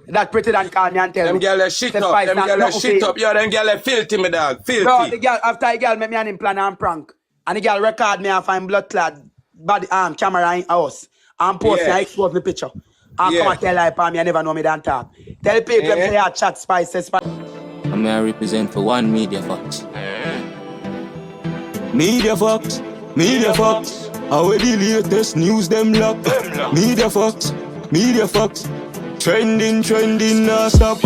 That pretty than call me and tell them me. girl shit The up. Spice Them not girl nothing shit for up. Yo, them girl filthy, me dog. Filthy. Bro, the girl, after the girl make me an implant and prank. And the girl record me and find blood clad body camera in house. And post me, I expose me picture. And come and tell her upon me, I never know me than talk. Tell people them say I chat Spice, say Spice. I'm here represent for one Media Fox. Media Fox, Media Fox. How the latest news them lock. Media Fox, Media Fox. Trending, nah stop.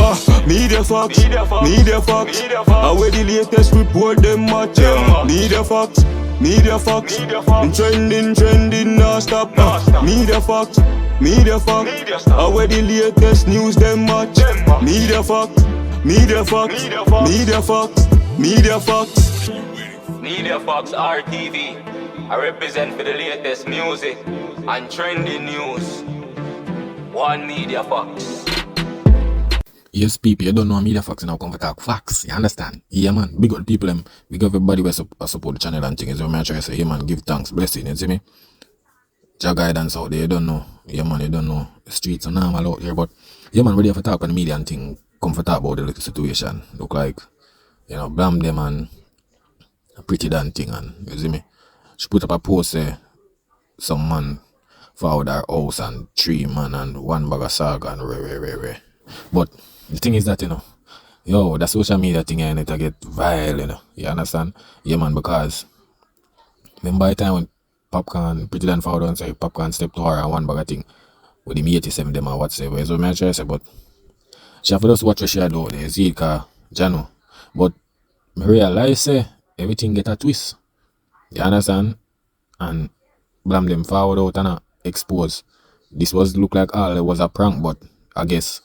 Media Fox, Media Fox. How the latest report them match. Media Fox, Media Fox. Trending, nah stop. Media Fox, Media Fox. How the latest news them match. Media Fox, Media Fox, Media Fox, Media Fox. Media Fox RTV. I represent for the latest music and trending news. One Media Fox. Yes, people, you don't know Media Fox now come for talk facts. You understand? Yeah, man. Big up people, big up everybody who support the channel and things. So I try to say, yeah, man, give thanks, blessing. You see me? Your guidance out there, you don't know. Yeah, man, you don't know. The streets are normal out here, but yeah, man, ready for talk on the media and thing. Come for talk about the little situation. Look like, you know, Blamdem and a pretty damn thing, and you see me? She put up a post, some man found her house and 3 man and 1 bag of saga and re. But the thing is that, you know, yo, the social media thing, you need to get viral, you know. You understand? Yeah, man, because then by the time when Popcorn, pretty than found and say Popcorn step to her and 1 bag of thing with him 87 them or whatsoever. So I try to say, but she have to just watch what she do there, see it, cause Jano. But I realize, say, everything get a twist. You understand? And Blamdem forward out and expose. This was look like all it was a prank, but I guess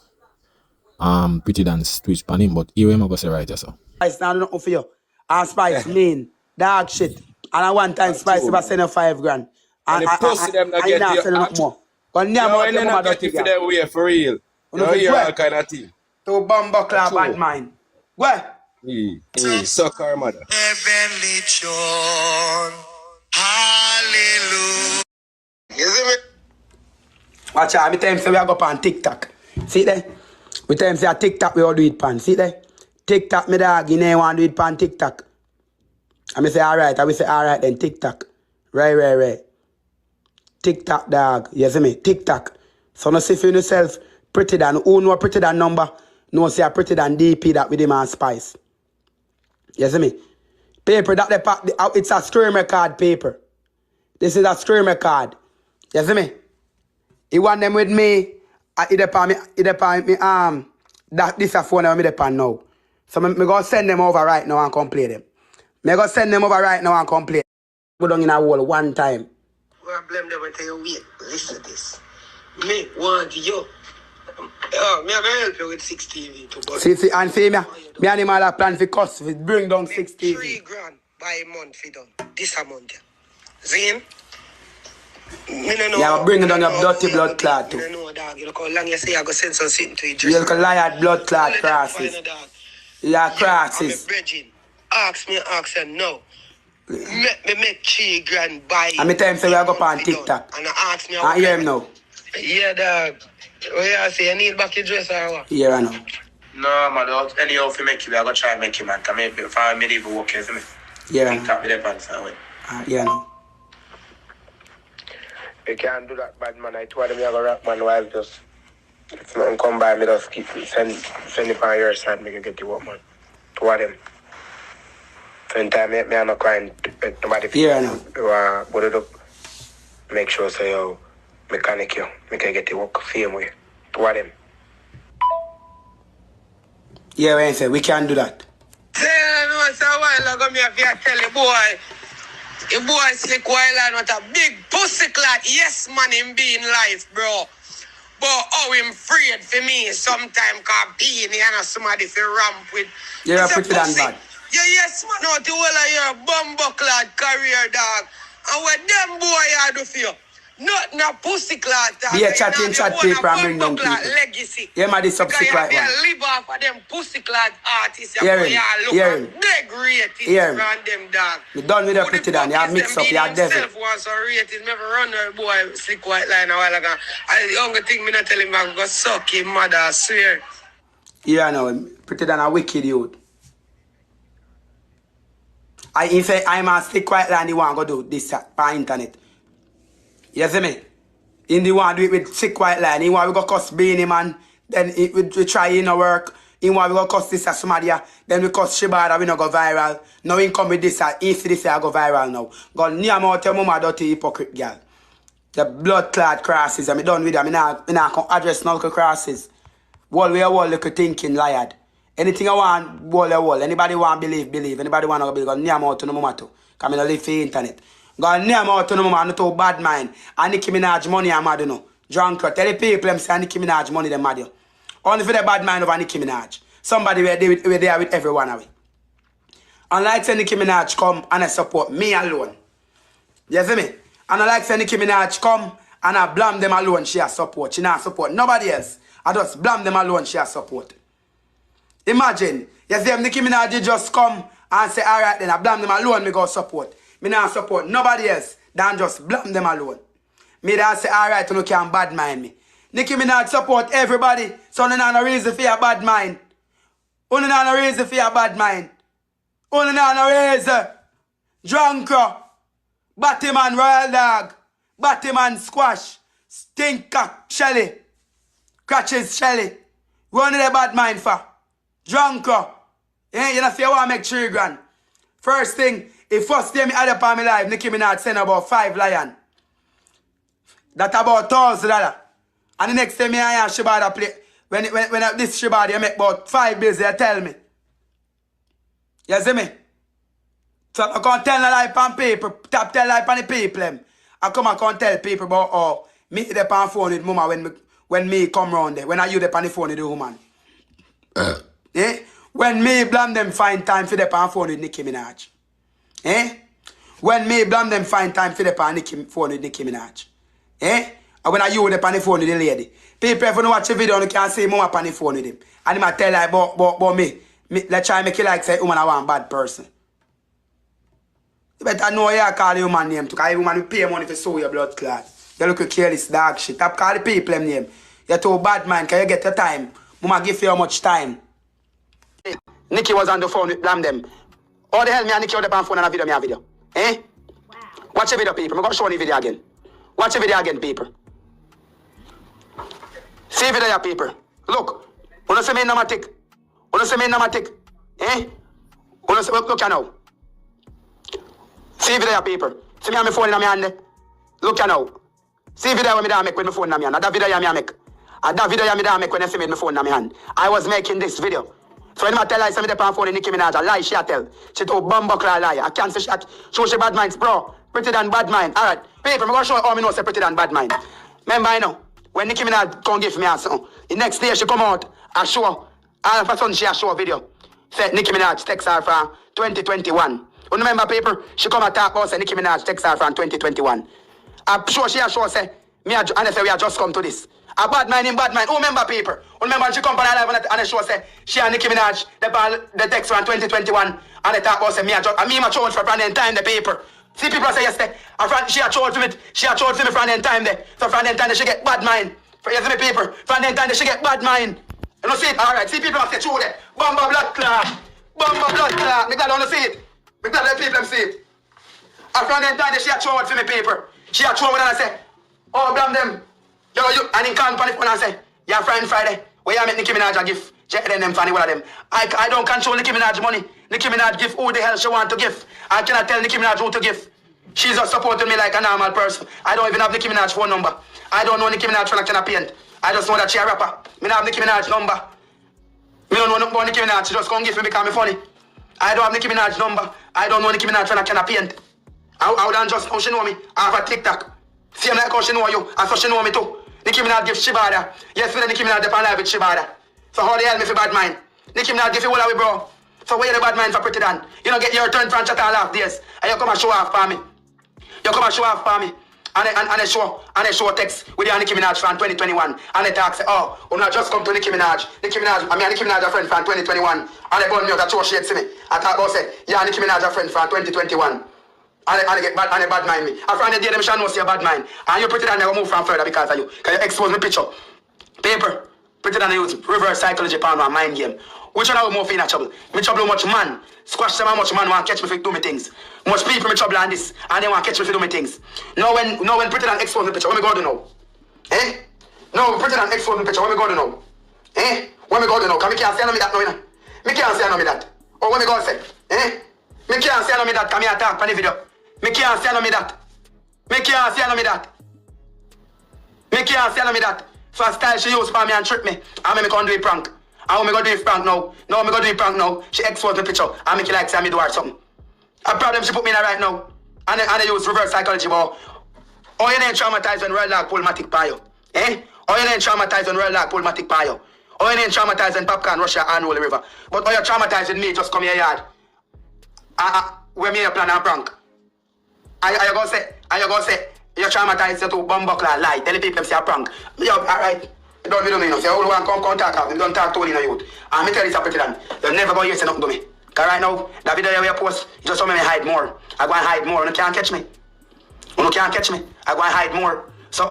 pretty than switch pan him, but here I'm gonna say right so. Spice now nothing for you. And Spice mean dog shit. And at one time Spice ever send her 5 grand. And the pussy them not get you. Send her more. But now yo, not get you for them way for real. You know, hear all kind of thing. To bumbo clap bad mind. Where? Suck her mother. Heavenly tune. Hallelujah. You see me? Watch out, me tell him say we are go on TikTok. See there? We tell him say a TikTok we all do it pan. See there? TikTok me dog, you know want to do it pan TikTok. And me say alright, I will say alright then TikTok. Right. TikTok dog. You see me? TikTok. So no see for yourself pretty than who know pretty than number. No say a pretty than DP that with him and Spice. You see me? Paper that they pack, it's a screen record paper. This is a screen record. You see me? He want them with me. He depend me that this a phone that me depend now. So me go send them over right now and complete them. Me go send them over right now and complete. Go down in a wall one time. Well, blame them and tell you, wait, listen to this. Me want you. Oh, me gonna help you with 6 TV to see, and see me animal a plan for cost to bring down 6 TV. 3 grand by a month for done. This a month. Zin? Yeah, bring down your dirty blood clot too. I know, dog. You look how long you say I go send something to you. You look like blood clot crosses. Yeah, crosses. Ask me no. Make 3 grand by. And me tell him say we are go on TikTok. And I ask me I hear him now. Yeah, dog. What you say? You need back your dress or what? Yeah, I know. No, man. Anyhow, if you make you, I go try and make you, man. Come here, if I made even work here for me. Yeah, I know. TikTok with that pants away. Yeah, I know. You can't do that, bad man. I told him you have a rap man while just if nothing come by me, just keep send it on your side, make you get the work, man. Toward him. Same time, me I'm not crying nobody feel. Yeah, I know. Put it up. Make sure say yo, mechanic you, make I get the work same way. Toward him. Yeah, when I say we can't do that. Say no, it's a while ago me have to tell you boy. Your boy slick while and with a big pussy clot. Yes, man, him be in life, bro. But how him afraid for me sometime cause being you know somebody for ramp with. You're pretty damn bad. Yeah, yes, man. No, the whole of your bumbo clad career, dog. And what them boy I do for you? Not na pussy clot. Be a chatting chat paper and bring down people. Legacy. Yeah, man, this subsequent one. Because you live off of them pussy clot artists. Hear him. Hear him. Big ratings Hear him. from them, dog. You done with the pretty dan. You mix up your devil. Himself was a rating. Never run her boy slick white line a while ago. And the only thing me not tell him I'm going to suck him mother, I swear. Yeah, no, pretty than a wicked youth. He say, I'm a stick white line, he want to go do this by internet. You see me? In the one do it with sick white line, he want to go cuss Beanie Man, then we try in no work. He want to go cuss this as somebody, then we cuss Shibada, we no go viral. Now he come with this, he see this, I go viral now. Go near me out your mama dirty hypocrite girl. The blood clot crosses, I'm done with them, I not address no crosses. Wall where wall look thinking liar. Anything I want, wall. Anybody want believe. Anybody want to believe, go near me out to no mama too. Come in live for the internet. Go near me out to no mama, not too bad mind. And Nicki Minaj money I'm mad, you know. Drunk, tell the people them say Nicki Minaj money them mad, you. Only for the bad mind over Nicki Minaj. Somebody were there with everyone away. Unlike say Nicki Minaj come and I support me alone. You see me? And I like say Nicki Minaj come and I blame them alone, she has support. She not support nobody else. I just blame them alone, she has support. Imagine, you see Nicki Minaj just come and say, alright then, I blame them alone, me go support. Me not support nobody else than just blame them alone. Me then say, alright, you can't bad mind me. Nicki Minaj support everybody, so you not no reason for your bad mind. You not no reason for your bad mind. You not no reason. Drunker, Batman Royal Dog, Batman Squash, Stinker Shelly, Crutches Shelly. Run the bad mind for. Drunker. Yeah, you know, say you want to make 3 grand. First thing, the first day I had up on my life, Nicki Minaj send about 5 lion. That's about $1,000. And the next day, I am Shibada play. When this Shibada, you make about 5 bills, they tell me. You see me? So I can't tell a lie on people, tell lie on the people. I can't tell people about how me dey on phone with mama when me come round there. When I you dey on the phone with the woman. Eh? When me Blamdem find time for the on phone with Nicki Minaj. Eh? When me Blamdem find time for the on phone with Nicki Minaj. Eh? And when I you dey on the phone with the lady. People if you watch the video, you can see mama on the phone with him. And he might tell like about me. Let's try make it like say woman I want bad person. You better know you call the woman name because the woman will pay money to sew your blood clot. You look careless dog shit. Stop call the people them name. You're too bad man, can you get your time? Mama give you how much time? Hey, Nicki was on the phone with Blamdem. How the hell me and Nicki on the phone and a video? Eh? Wow. Watch the video, people. I'm going to show you the video again. Watch the video again, people. See the video, people. Look. You don't see me in the You don't see me in the Eh? You don't see, look here now. See the video, people. See me on my phone in my hand. Look here now. See the video when I make with my phone in my hand. That video I make. That video I make when I see me with my phone in my hand. I was making this video. So when I tell her something on phone in Nicki Minaj, a lie she a tell. She told bumbuckler lie. I can't say she bad minds, bro. Pretty than bad mind. Alright. People, I'm gonna show you how me know say pretty than bad mind. Remember I know. When Nicki Minaj come give me a song, the next day she come out, I show all of a sudden she a show a video. Say Nicki Minaj text her from 2021. You remember people? She come and talk about say Nicki Minaj text her from 2021. I'm sure she a show say me and I say we are just come to this. A bad mind in bad mind. Who remember people? Who remember she come on live and the show say she and Nicki Minaj the text from 2021 and they talk about say me and my choice for the time the paper. See people say yesterday, she a choice for me. She a choice for me from the time there. So from the time she get bad mind. For you see me people, from the time she get bad mind. You know see it? Alright, see people say true there. Bumba blood clot. Bumba blood clot. Me glad I don't see it. Me glad the people see it. And from the time she a choice for me people. She a choice when I say, oh Blamdem. Yo, and in call on the phone and say, yeah, Friday, where you make Nicki Minaj a gift? Check them funny one of them. I don't control Nicki Minaj money. Nicki Minaj give who the hell she want to give. I cannot tell Nicki Minaj who to give. She's just supporting me like a normal person. I don't even have Nicki Minaj phone number. I don't know Nicki Minaj when I can paint. I just know that she a rapper. Me don't have Nicki Minaj number. Me don't know nothing about Nicki Minaj. She just come give me because me funny. I don't have Nicki Minaj number. I don't know Nicki Minaj when I can paint. I don't just how she know me. I have a TikTok. Same like how she know you. And so she know me too. Nicki Minaj give Shibada. Yesterday Nicki Minaj dep on live with Shibada. So how the hell me for bad mind? Nicki Minaj give you all away, bro. So where you the bad mind for pretty dan? You don't get your turn from chat all half days. And you come and show off for me. You come and show off for me. And they show text with the Nicki Minaj fan 2021. And they talk say, oh, not just come to Nicki Minaj. Nicki Minaj a friend fan 2021. And they burn me out a show shade to me. I talk about say, yeah, Nicki Minaj a friend fan 2021. And they get bad and they bad mind me. And from the day them shall know see a bad mind. And you put it on there, move from further because of you. Because you expose my picture. Paper. Put it on the use reverse psychology pound my mind game. Which one I will more feel in trouble? Me trouble much man. Squash them how much man want catch me for do me things. Much people me trouble on this and they want catch me for do me things. Now when put it on expose the picture, what me go do now? Eh? No, put it on expose the picture, what me go do now? Eh? What me go do now? Cause me can't say no me that now, you know. Me can't say no me that. Or what me go say? Eh? Me can't say no me that, come here talk on the video. Me can't say no me that. Me can't say no me that. Me can't say no me that. For style she use for me and trick me. And me come do a prank. And me go do a prank now. No, me go do a prank now. She exposed the picture. And me like say me do her something. A problem she put me in right now. And they use reverse psychology, but oh, you ain't traumatized when Real Dawg pull matic by you. Eh? Oh, you ain't traumatized when Real Dawg pull matic by you. Oh, you ain't traumatized when Popcorn Russia and Holy River. But oh, you're traumatized with me just come here yard. Where me a plan and prank. Are you gonna say, you're traumatized to bumbuckler lie. Tell the people say a prank. Yo, alright. Don't do me no. Say, all one come contact her. Don't talk to me no youth. And me tell you something then. You'll never go here say nothing to me. Cause right now, that video you post, you just want me to hide more. I go and hide more. You can't catch me. You can't catch me. I go and hide more. So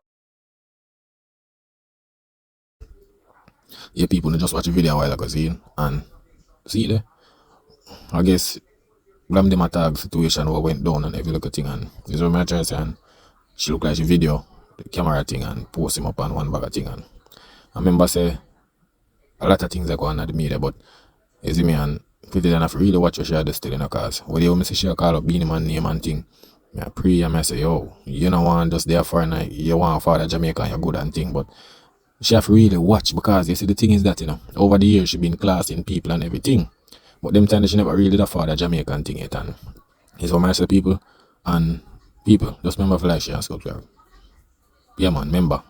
Yeah, people just watch a video a while ago, see, and see there. I guess Blamdem attack situation what went down and every little thing, and this was my choice, and she look like she video the camera thing and post him up on one bag of thing, and I remember say a lot of things that go on at the media, but you see me, and people don't have to really watch what she had still in her cause. When you see she call up Beanie Man name and thing, I pray and I say, yo, you don't want just there for a night, you want father Jamaica and you're good and thing, but she have to really watch, because you see the thing is that, you know, over the years she been classing people and everything. But them times she never really did afford a Jamaican thing yet, and it's what I say people, and people, just remember for like share and subscribe. Yeah man, remember.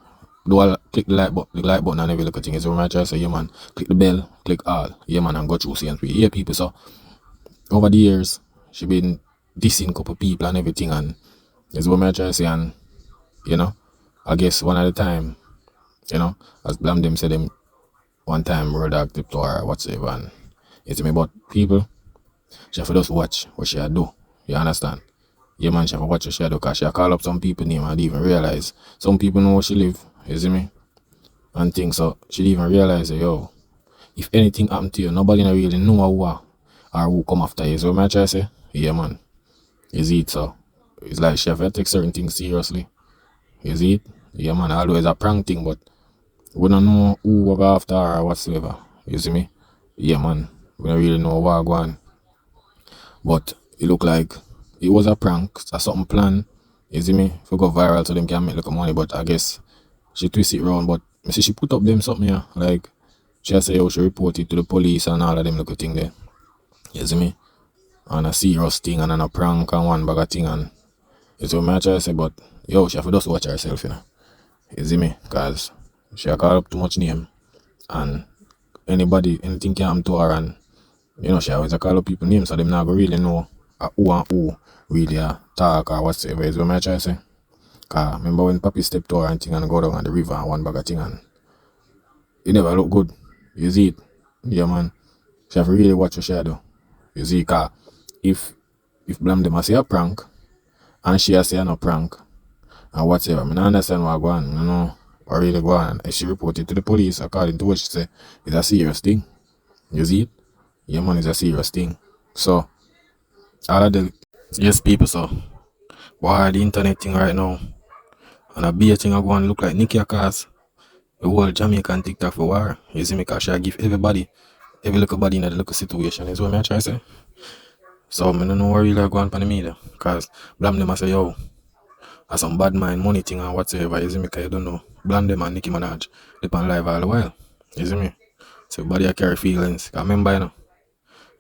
Do all click the like button and every little thing. It's what I try to say, yeah man. Click the bell, click all, yeah man, and go through see and we hear people. So over the years, she been dissing a couple people and everything, and it's what I try to say, and you know, I guess one at a time, you know, as Blamdem said him one time Real Dawg tip to her or whatsoever, and you see me, but people, she have to just watch what she do. You understand? Yeah man, she have to watch what she do, because she call up some people name and even realize some people know where she live, you see me? And things, so she even realize that, yo, if anything happen to you, nobody not really know who come after you. So I try to say, yeah man, you see it, so it's like she have to take certain things seriously. You see it? Yeah man, always a prank thing, but we don't know who will go after her or whatsoever. You see me? Yeah man. We don't really know what going on. But it look like it was a prank, a something planned. You see me? If we go viral so them can make little money, but I guess she twist it around. But I see she put up them something here. Like she say she report it to the police and all of them little thing there. You see me? And a serious thing and a prank and one bag of thing, and it's what I try to say, but yo, she have to just watch herself, you know. You see me? Cause she call up too much name, and anything can happen to her, and you know, she always call up people names, so them not really know who and who really talk or whatsoever. Is what I try to say. Cause remember when Papi stepped to her and thing and go down on the river and one bag of thing, and it never look good. You see it? Yeah man. She have to really watch what she do. You see, cause if Blamdem say a prank and she say no prank and whatever, I don't understand what go on, you know, what really go on. If she report it to the police according to what she say, it's a serious thing. You see it? Yeah man, it's a serious thing. So all of the yes people, so why the internet thing right now and a beer thing I go and look like Nicki cause the whole Jamaican TikTok for war. You see me, cause she give everybody, every little body in the little situation, is what I try to say. So I don't know what really go on for the media, cause Blamdem say yo, as some bad mind money thing and whatsoever, you see me, cause you don't know. Blamdem and Nicki Minaj, they on live all the while. You see me? So everybody carry feelings. Cause remember, you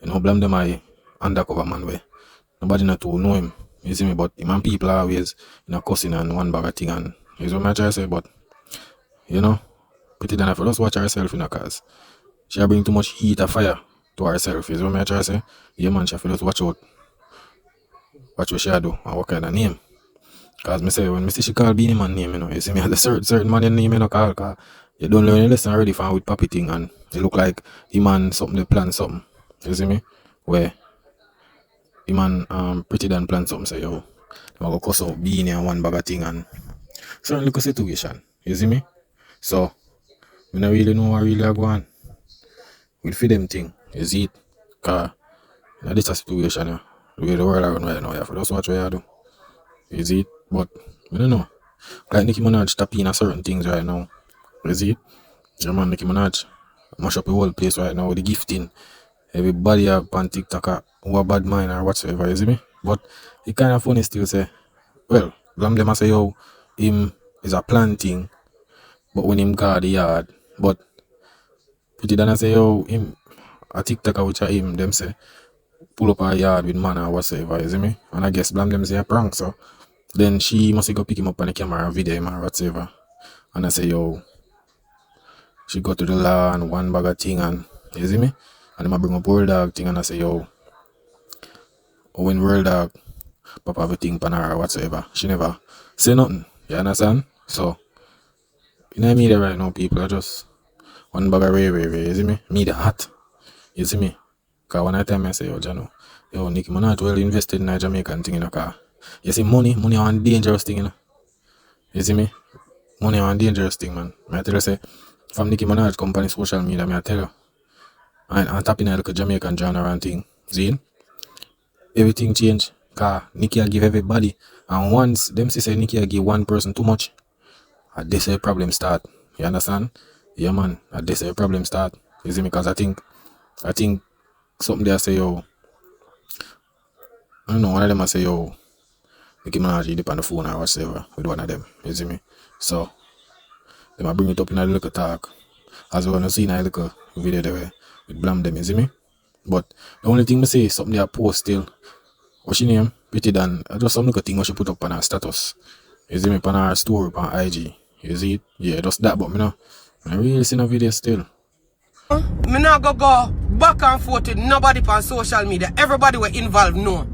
know, Blamdem I undercover man way. Nobody not to know him. You see me, but him and people are always cussing and one bag of thing, and is what I try to say, but you know, pretty than if just watch herself, you know, cause she bring too much heat or fire to herself, is what I try to say. Yeah man, she have to just watch out. Watch what she do and what kind of name. Cause me say when me see she call Beanie Man name, you know, you see me as a certain man name, you know, cause you don't learn your lesson already from with Papi thing, and it look like the man something they plan something. You see me? Where the man pretty than plan something, say yo, I'm gonna cuss out Beanie and one bag of thing, and certain little situation. You see me? So we don't really know what really are going on with for them thing. You see it? Cause in this situation, yeah, the way the world around right now, yeah, for just watch what you do. You see it? But we don't know. Like Nicki Minaj tapping in certain things right now. You see it? Yeah, man, Nicki Minaj mash up the whole place right now with the gifting. Everybody up on TikTok who a bad mind or whatsoever, you see me? But it kind of funny still say, well, Blamdem say, yo, him is a planting, but when him guard the yard. But pretty than I say, yo, him a TikToker which are him, them say, pull up a yard with man or whatsoever, you see me? And I guess Blamdem say a prank, so then she must go pick him up on the camera or video him or whatsoever. And I say, yo, she go to the law and one bag of thing, and you see me? And then I bring up World Dawg thing and I say, yo, when World Dawg pop everything pan her or whatsoever, she never say nothing. You understand? So in the media right now, people are just one bag of ray, you see me? Media hot. You see me? Cause one time I say, yo, Jano, yo, Nicki Minaj well invested in a Jamaican thing in a car. You see, money is one dangerous thing, you know. You see me? Money is one dangerous thing, man. I tell you, say, from Nicki Minaj company social media, I tell you. And I'm tapping like a Jamaican genre and thing. See? Everything change. Cause Nicki give everybody. And once them say Nicki give one person too much, at this a problem start. You understand? Yeah, man. At this a problem start. You see me? Cause I think something there say, yo, I don't know, one of them I say, yo, Nicki Minaj you dip on the phone or whatever with one of them. You see me? So them I bring it up in a little talk. As we wanna see in a little video there with Blamdem, you see me? But the only thing I say is something they post still. What's your name? Pretty than I just some little thing what she put up on her status. You see me on her story on IG. You see it? Yeah, just that, but me know. I really see no video still. Me not go back and forth with nobody on social media. Everybody were involved, no.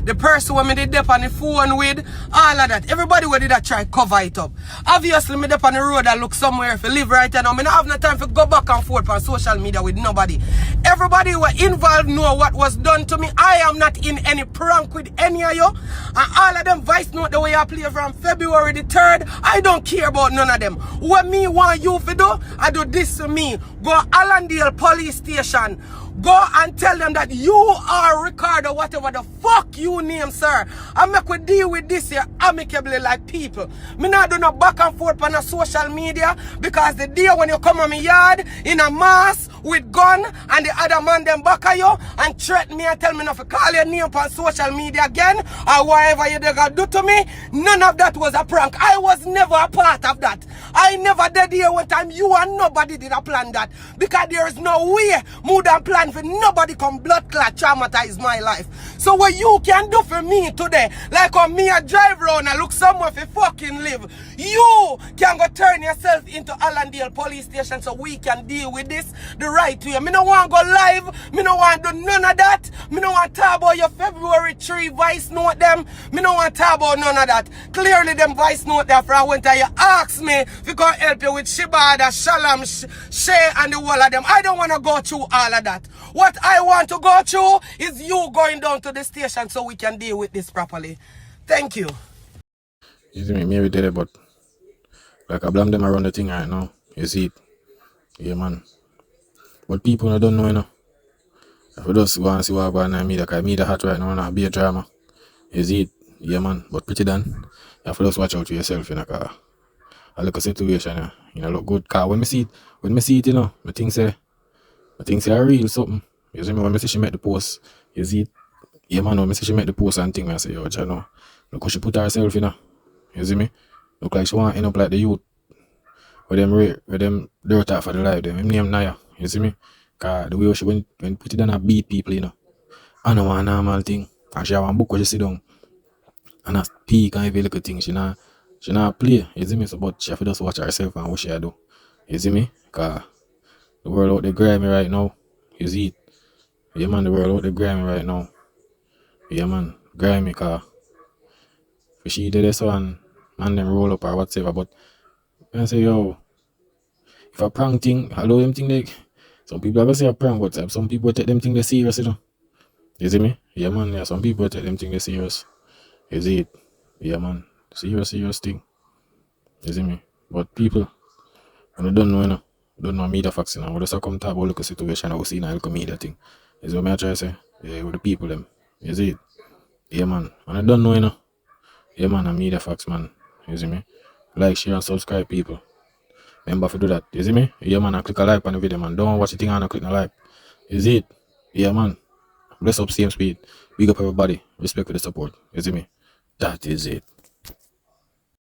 The person when me did dep on the phone with, all of that. Everybody where did that try cover it up. Obviously, me dep on the road and look somewhere if you live right now. Me not have no time to go back and forth on social media with nobody. Everybody who were involved know what was done to me. I am not in any prank with any of you. And all of them voice note the way I play from February the 3rd. I don't care about none of them. What me want you to do, I do this to me. Go Allendale police station. Go and tell them that you are Ricardo, whatever the fuck you name, sir. I make we deal with this here amicably like people. Me not do no back and forth on a social media because the day when you come on my yard in a mask with gun and the other man them back at you and threaten me and tell me not to call your name on social media again or whatever you gonna do to me, none of that was a prank. I was never a part of that. I never did here one time. You and nobody did a plan that because there is no way more than plan for nobody come blood clot traumatize my life. So what you can do for me today, like on me a drive around and look somewhere for fucking live, you can go turn yourself into Allendale police station so we can deal with this the right way. Me no want to go live, me no want to do none of that. Me no want to talk about your February 3 voice note them. Me no want to talk about none of that. Clearly them voice note there for when you ask me if you can help you with Shibada, Shalom, Shay and the whole of them. I don't want to go through all of that. What I want to go through is you going down to the station so we can deal with this properly. Thank you. You see me, maybe did it, but like I blame them around the thing right now. You see it? Yeah, man. But people don't know, you know. If we just go and see what going on in media, because media hot right now, not be a drama. You see it? Yeah, man. But pretty done. You have to just watch out for yourself, you know, because I look at the situation, you know, look good. Because when me see it, you know, I think say I real something. You see me, when I see she make the post, you see it? Yeah, man, when I see she make the post and thing, I say, yo, you know, look how she put herself, you know. You see me? Look like she want to end up like the youth. With them dirt out for the life, them name Naya. You see me? Cause the way she when put it on a beat people, you know. I know one normal thing. And she have one book where she sit down. And I speak and every little thing. She not play. You see me? So but she have to just watch herself and what she do. You see me? Cause the world out there grimy right now. You see it? Yeah, man, the world out there grimy right now. Yeah, man, grimy, cause For she did this one, man them roll up or whatever. But I say, yo, if a prank thing, hello them thing they some people are gonna say a prank, but some people take them thing they serious, you know. You see me? Yeah man, yeah, some people take them thing they serious. You see it? Yeah man. Serious thing. You see me? But people, when they don't know, you know, don't know media facts, you know, we just come talk about look a situation I see in a local media thing. Is what I try to say. Yeah, with the people them. You see it? Yeah man. And I don't know, you know. Yeah man, and media facts, man. You see me? Like, share, and subscribe, people. Remember to do that. You see me? Yeah man, and click a like on the video, man. Don't watch the thing and click a like. You see it? Yeah man. Bless up, same speed. Big up everybody. Respect for the support. You see me? That is it.